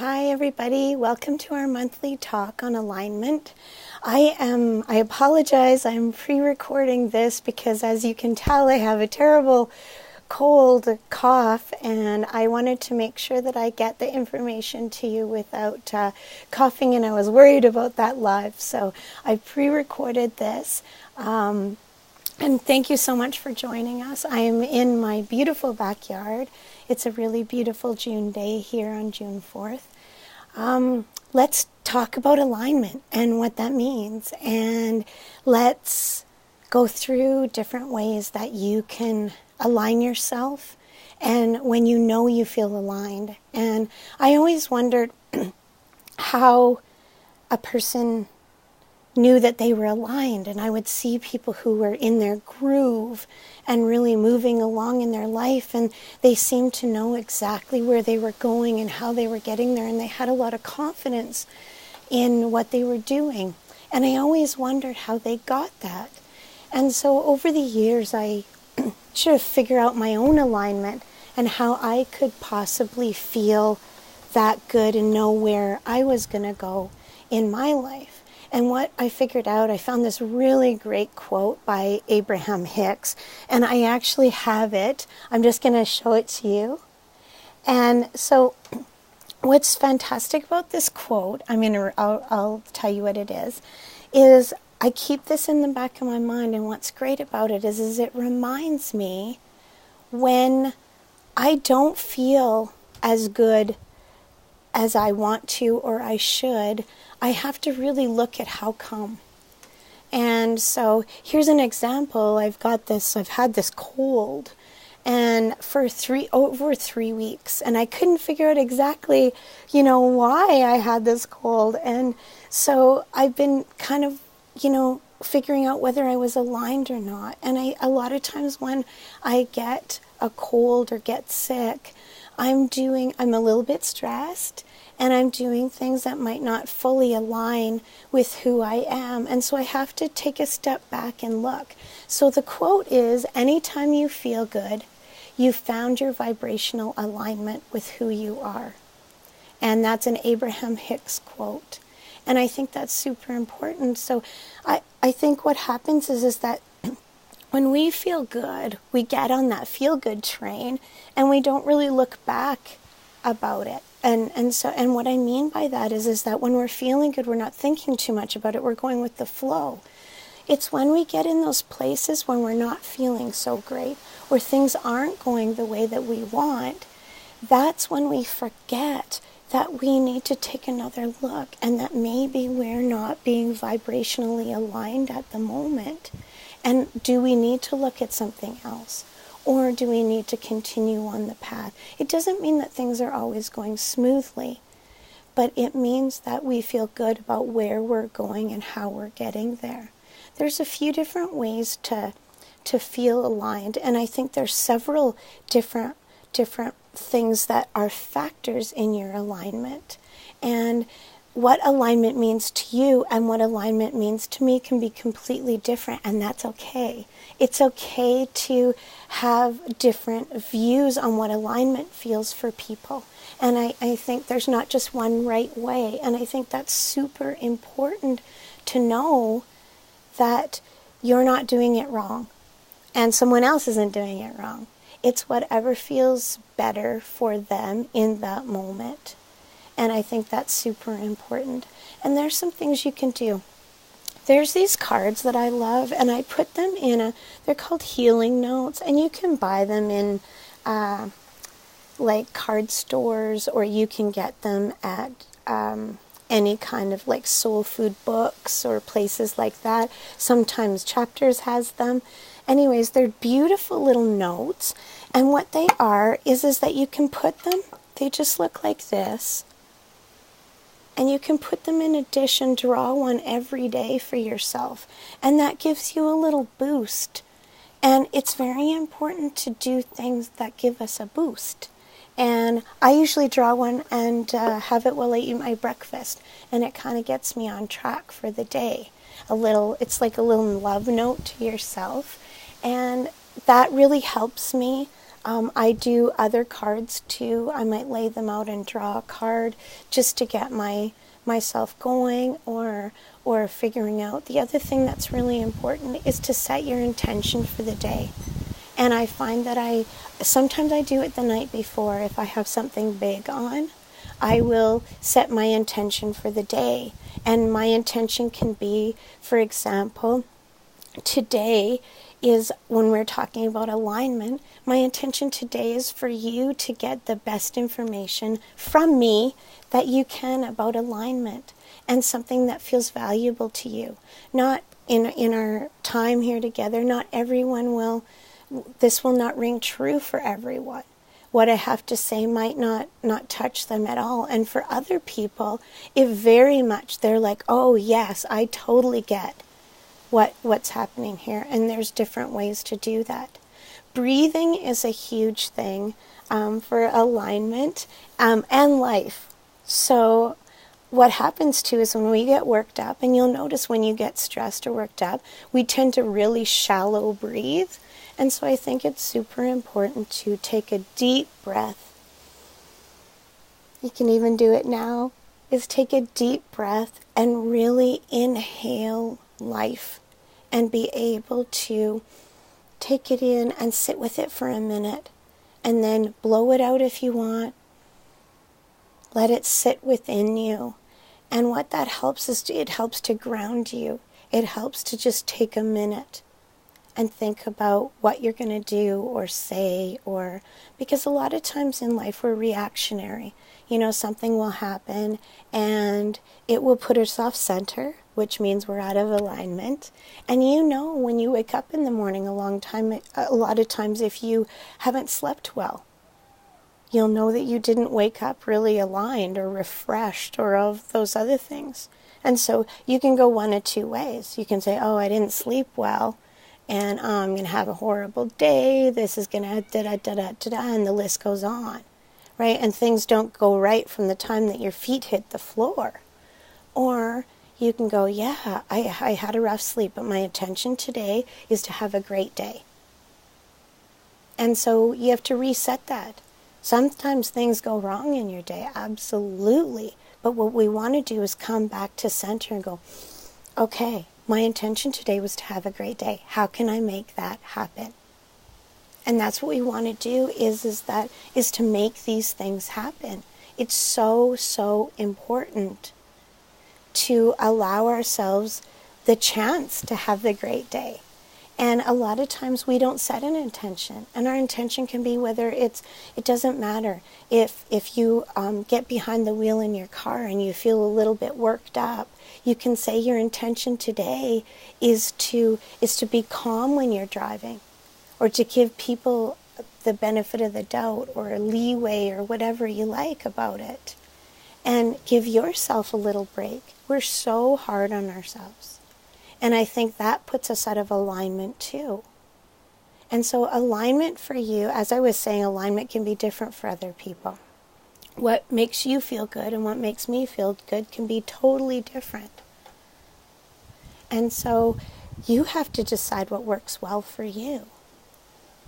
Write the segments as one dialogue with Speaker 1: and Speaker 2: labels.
Speaker 1: Hi everybody, welcome to our monthly talk on alignment. I apologize, I'm pre-recording this because as you can tell I have a terrible cold cough and I wanted to make sure that I get the information to you without coughing, and I was worried about that live, so I pre-recorded this. And thank you so much for joining us. I am in my beautiful backyard. It's a really beautiful June day here on June 4th. Let's talk about alignment and what that means. And let's go through different ways that you can align yourself and when you know you feel aligned. And I always wondered how a person knew that they were aligned, and I would see people who were in their groove and really moving along in their life, and they seemed to know exactly where they were going and how they were getting there, and they had a lot of confidence in what they were doing. And I always wondered how they got that. And so over the years I should have figured out my own alignment and how I could possibly feel that good and know where I was going to go in my life. And what I figured out, I found this really great quote by Abraham Hicks, and I actually have it. I'm just going to show it to you. And so what's fantastic about this quote, I'll tell you what it is I keep this in the back of my mind, and what's great about it is it reminds me when I don't feel as good as I want to or I should, I have to really look at how come. And so here's an example. I've had this cold and for over 3 weeks, and I couldn't figure out exactly, why I had this cold. And so I've been kind of, figuring out whether I was aligned or not. And a lot of times when I get a cold or get sick, I'm a little bit stressed, and I'm doing things that might not fully align with who I am. And so I have to take a step back and look. So the quote is, anytime you feel good, you found your vibrational alignment with who you are. And that's an Abraham Hicks quote. And I think that's super important. So I think what happens is that when we feel good, we get on that feel-good train, and we don't really look back about it. And what I mean by that is that when we're feeling good, we're not thinking too much about it. We're going with the flow. It's when we get in those places when we're not feeling so great, where things aren't going the way that we want, that's when we forget that we need to take another look, and that maybe we're not being vibrationally aligned at the moment. And do we need to look at something else? Or do we need to continue on the path? It doesn't mean that things are always going smoothly, but it means that we feel good about where we're going and how we're getting there. There's a few different ways to feel aligned, and I think there's several different things that are factors in your alignment. And what alignment means to you and what alignment means to me can be completely different, and that's okay. It's okay to have different views on what alignment feels for people. And I think there's not just one right way, and I think that's super important to know that you're not doing it wrong and someone else isn't doing it wrong. It's whatever feels better for them in that moment. And I think that's super important. And there's some things you can do. There's these cards that I love, and I put them they're called healing notes, and you can buy them in like card stores, or you can get them at any kind of like soul food books or places like that. Sometimes Chapters has them. Anyways, they're beautiful little notes, and what they are is that you can put them, they just look like this. And you can put them in a dish and draw one every day for yourself. And that gives you a little boost. And it's very important to do things that give us a boost. And I usually draw one and have it while I eat my breakfast. And it kind of gets me on track for the day. It's like a little love note to yourself. And that really helps me I do other cards too. I might lay them out and draw a card just to get myself going or figuring out. The other thing that's really important is to set your intention for the day. And I find that sometimes I do it the night before. If I have something big on, I will set my intention for the day. And my intention can be, for example, today is when we're talking about alignment, my intention today is for you to get the best information from me that you can about alignment and something that feels valuable to you. Not in our time here together, not everyone will, this will not ring true for everyone. What I have to say might not touch them at all. And for other people, it very much, they're like, oh yes, I totally get what's happening here. And there's different ways to do that. Breathing is a huge thing for alignment and life. So what happens too is when we get worked up, and you'll notice when you get stressed or worked up, we tend to really shallow breathe. And so I think it's super important to take a deep breath. You can even do it now, is take a deep breath and really inhale life and be able to take it in and sit with it for a minute and then blow it out if you want. Let it sit within you. And what that helps is it helps to ground you. It helps to just take a minute and think about what you're going to do or say, or because a lot of times in life we're reactionary. You know, something will happen and it will put us off center, which means we're out of alignment. And you know, when you wake up in the morning a lot of times if you haven't slept well, you'll know that you didn't wake up really aligned or refreshed or of those other things. And so you can go one of two ways. You can say, oh, I didn't sleep well, and I'm going to have a horrible day. This is going to da-da-da-da-da-da, and the list goes on, right? And things don't go right from the time that your feet hit the floor. Or you can go, yeah, I had a rough sleep, but my intention today is to have a great day. And so you have to reset that. Sometimes things go wrong in your day, absolutely. But what we want to do is come back to center and go, okay, my intention today was to have a great day. How can I make that happen? And that's what we want to do is to make these things happen. It's so, so important to allow ourselves the chance to have the great day. And a lot of times we don't set an intention. And our intention can be it doesn't matter. If you get behind the wheel in your car and you feel a little bit worked up, you can say your intention today is to be calm when you're driving, or to give people the benefit of the doubt or leeway or whatever you like about it. And give yourself a little break. We're so hard on ourselves. And I think that puts us out of alignment too. And so alignment for you, as I was saying, alignment can be different for other people. What makes you feel good and what makes me feel good can be totally different. And so you have to decide what works well for you.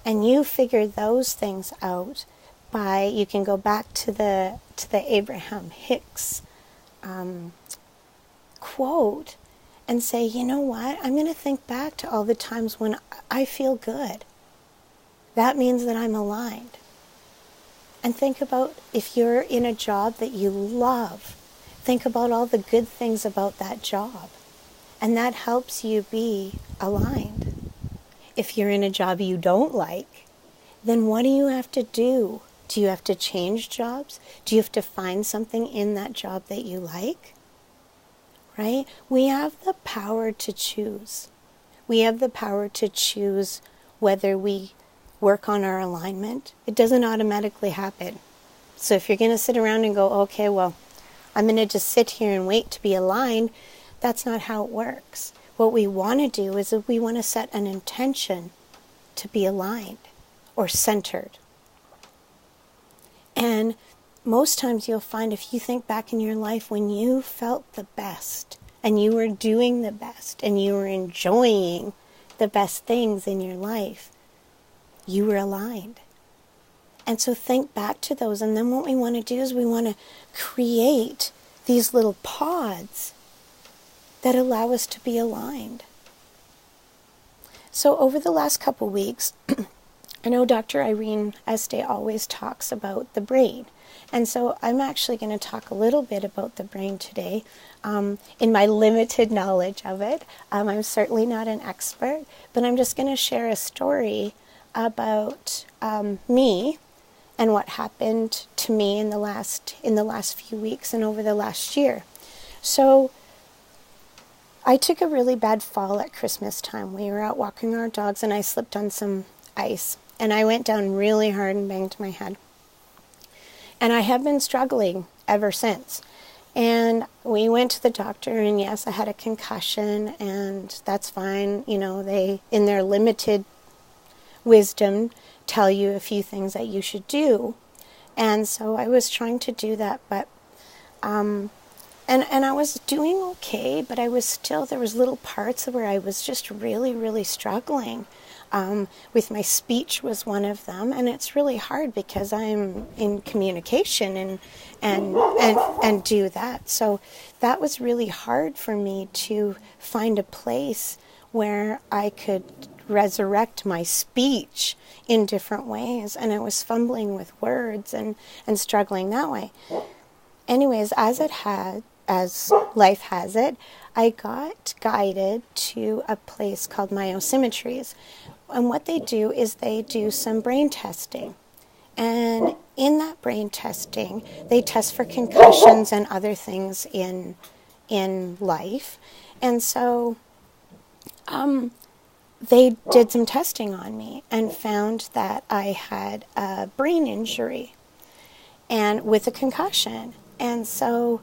Speaker 1: And you figure those things out you can go back to the Abraham Hicks quote and say, you know what, I'm going to think back to all the times when I feel good. That means that I'm aligned. And think about if you're in a job that you love, think about all the good things about that job. And that helps you be aligned. If you're in a job you don't like, then what do you have to do? Do you have to change jobs? Do you have to find something in that job that you like? Right? We have the power to choose. We have the power to choose whether we work on our alignment. It doesn't automatically happen. So if you're going to sit around and go, okay, well, I'm going to just sit here and wait to be aligned, that's not how it works. What we want to do is we want to set an intention to be aligned or centered. And most times you'll find, if you think back in your life when you felt the best and you were doing the best and you were enjoying the best things in your life, you were aligned. And so think back to those. And then what we want to do is we want to create these little pods that allow us to be aligned. So over the last couple weeks, I know Dr. Irene Este always talks about the brain. And so I'm actually going to talk a little bit about the brain today, in my limited knowledge of it. I'm certainly not an expert, but I'm just going to share a story about me and what happened to me in the last few weeks and over the last year. So I took a really bad fall at Christmas time. We were out walking our dogs and I slipped on some ice and I went down really hard and banged my head. And I have been struggling ever since. And we went to the doctor and yes, I had a concussion and that's fine. You know, they, in their limited wisdom, tell you a few things that you should do. And so I was trying to do that, but and I was doing okay, but I was still, there was little parts where I was just really, really struggling. With my speech was one of them, and it's really hard because I'm in communication and do that. So that was really hard for me to find a place where I could resurrect my speech in different ways, and I was fumbling with words and struggling that way. Anyways, as life has it, I got guided to a place called Myosymmetries. And what they do is they do some brain testing. And in that brain testing, they test for concussions and other things in life. And so they did some testing on me and found that I had a brain injury and with a concussion. And so,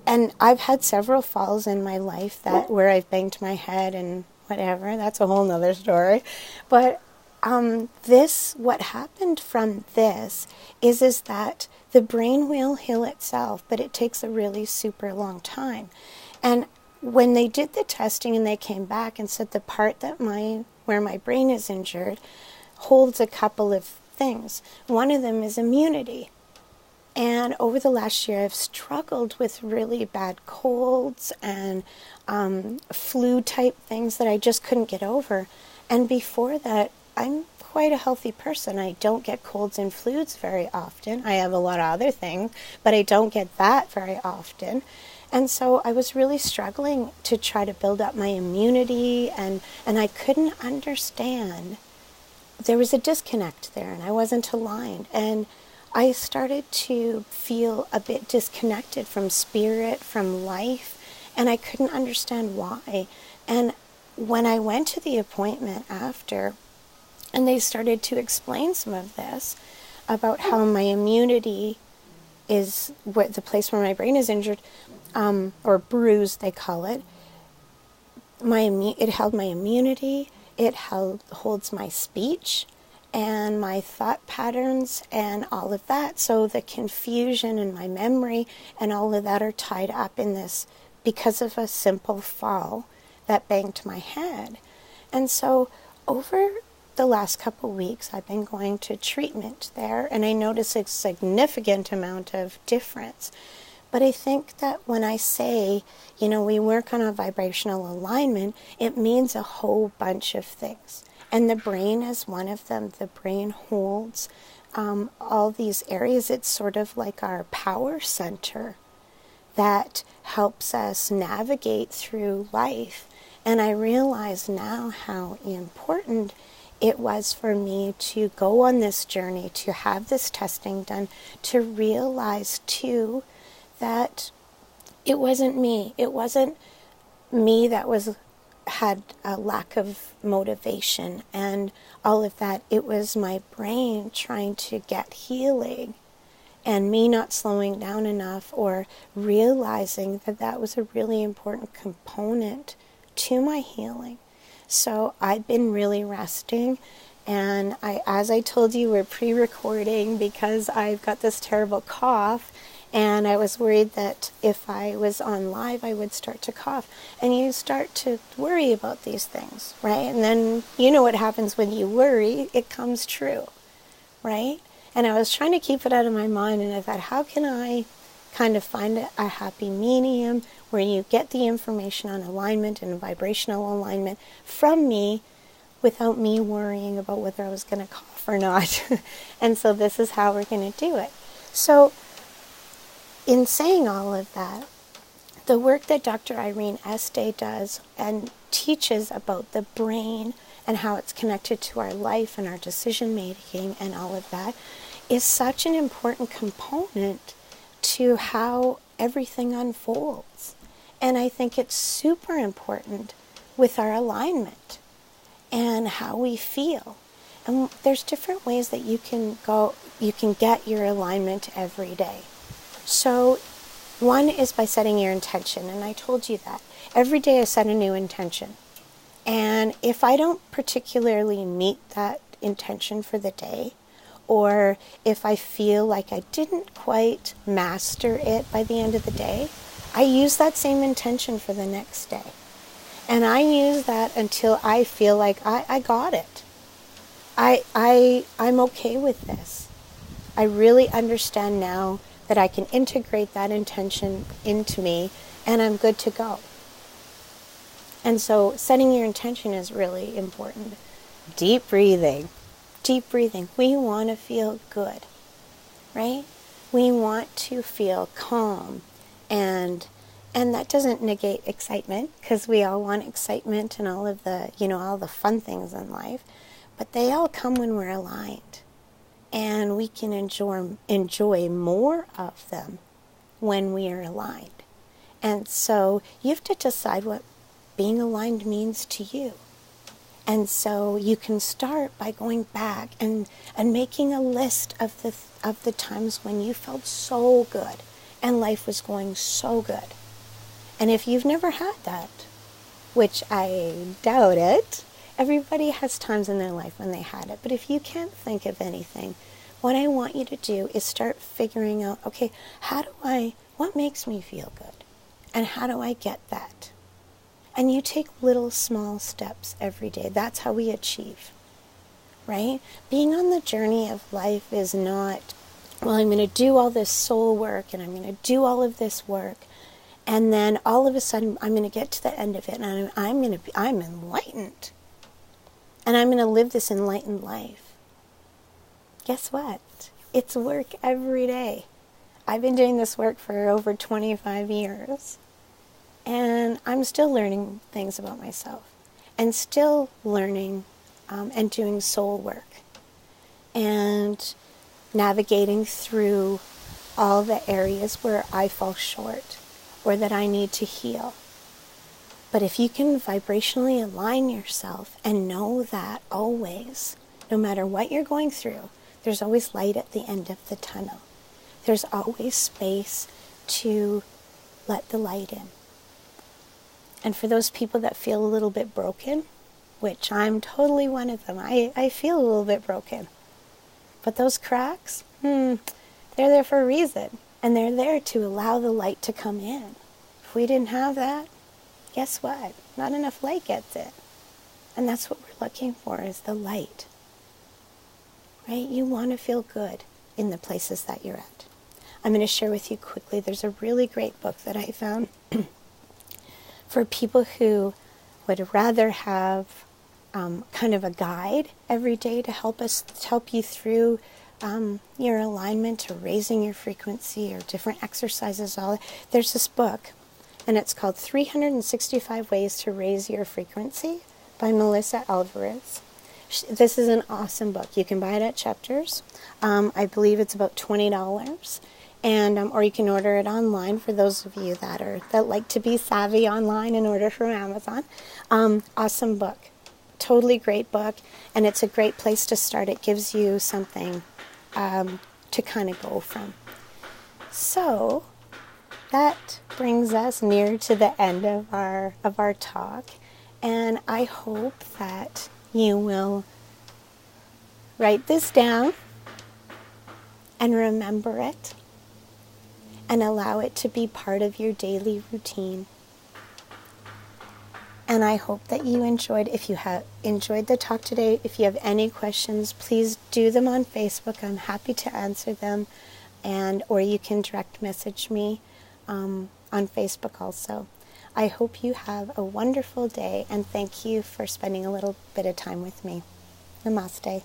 Speaker 1: and I've had several falls in my life where I've banged my head and whatever. That's a whole nother story. But what happened from this is that the brain will heal itself, but it takes a really super long time. And when they did the testing and they came back and said the part where my brain is injured holds a couple of things. One of them is immunity. And over the last year, I've struggled with really bad colds and flu-type things that I just couldn't get over. And before that, I'm quite a healthy person. I don't get colds and flus very often. I have a lot of other things, but I don't get that very often. And so I was really struggling to try to build up my immunity, and I couldn't understand. There was a disconnect there, and I wasn't aligned. And I started to feel a bit disconnected from spirit, from life, and I couldn't understand why. And when I went to the appointment after, and they started to explain some of this, about how my immunity is the place where my brain is injured, or bruised, they call it. It held my immunity, it holds my speech, and my thought patterns and all of that. So the confusion and my memory and all of that are tied up in this because of a simple fall that banged my head. And so over the last couple weeks, I've been going to treatment there, and I notice a significant amount of difference. But I think that when I say, we work on a vibrational alignment, it means a whole bunch of things. And the brain is one of them. The brain holds all these areas. It's sort of like our power center that helps us navigate through life. And I realize now how important it was for me to go on this journey, to have this testing done, to realize too that it wasn't me. It wasn't me that had a lack of motivation and all of that. It was my brain trying to get healing and me not slowing down enough or realizing that was a really important component to my healing. So I've been really resting, and as I told you, we're pre-recording because I've got this terrible cough. And I was worried that if I was on live, I would start to cough. And you start to worry about these things, right? And then you know what happens when you worry, it comes true, right? And I was trying to keep it out of my mind, and I thought, how can I kind of find a happy medium where you get the information on alignment and vibrational alignment from me without me worrying about whether I was going to cough or not. And so this is how we're going to do it. So in saying all of that, the work that Dr. Irene Este does and teaches about the brain and how it's connected to our life and our decision making and all of that is such an important component to how everything unfolds. And I think it's super important with our alignment and how we feel. And there's different ways that you can get your alignment every day. So one is by setting your intention, and I told you that. Every day I set a new intention. And if I don't particularly meet that intention for the day, or if I feel like I didn't quite master it by the end of the day, I use that same intention for the next day. And I use that until I feel like I got it. I'm okay with this. I really understand now that I can integrate that intention into me and I'm good to go. And so setting your intention is really important. Deep breathing. Deep breathing. We want to feel good, right? We want to feel calm, and that doesn't negate excitement, because we all want excitement and all of the, all the fun things in life, but they all come when we're aligned, and we can enjoy more of them when we are aligned. And so you have to decide what being aligned means to you. And so you can start by going back and making a list of the times when you felt so good and life was going so good. And if you've never had that, which I doubt it, everybody has times in their life when they had it. But if you can't think of anything, what I want you to do is start figuring out, okay, what makes me feel good? And how do I get that? And you take little small steps every day. That's how we achieve, right? Being on the journey of life is not, well, I'm going to do all this soul work and I'm going to do all of this work, and then all of a sudden I'm going to get to the end of it and I'm enlightened. And I'm going to live this enlightened life. Guess what? It's work every day. I've been doing this work for over 25 years. And I'm still learning things about myself, and still learning and doing soul work, and navigating through all the areas where I fall short or that I need to heal. But if you can vibrationally align yourself and know that always, no matter what you're going through, there's always light at the end of the tunnel. There's always space to let the light in. And for those people that feel a little bit broken, which I'm totally one of them, I feel a little bit broken. But those cracks, they're there for a reason. And they're there to allow the light to come in. If we didn't have that, guess what? Not enough light gets in. And that's what we're looking for, is the light. Right? You want to feel good in the places that you're at. I'm going to share with you quickly, there's a really great book that I found for people who would rather have kind of a guide every day to help you through your alignment or raising your frequency or different exercises. There's this book, and it's called 365 Ways to Raise Your Frequency by Melissa Alvarez. This is an awesome book. You can buy it at Chapters. I believe it's about $20. And or you can order it online for those of you that like to be savvy online and order from Amazon. Awesome book. Totally great book. And it's a great place to start. It gives you something to kind of go from. So that brings us near to the end of our talk. And I hope that you will write this down and remember it, and allow it to be part of your daily routine. And I hope that you enjoyed. If you have enjoyed the talk today, if you have any questions, please do them on Facebook. I'm happy to answer them. Or you can direct message me on Facebook also. I hope you have a wonderful day, and thank you for spending a little bit of time with me. Namaste.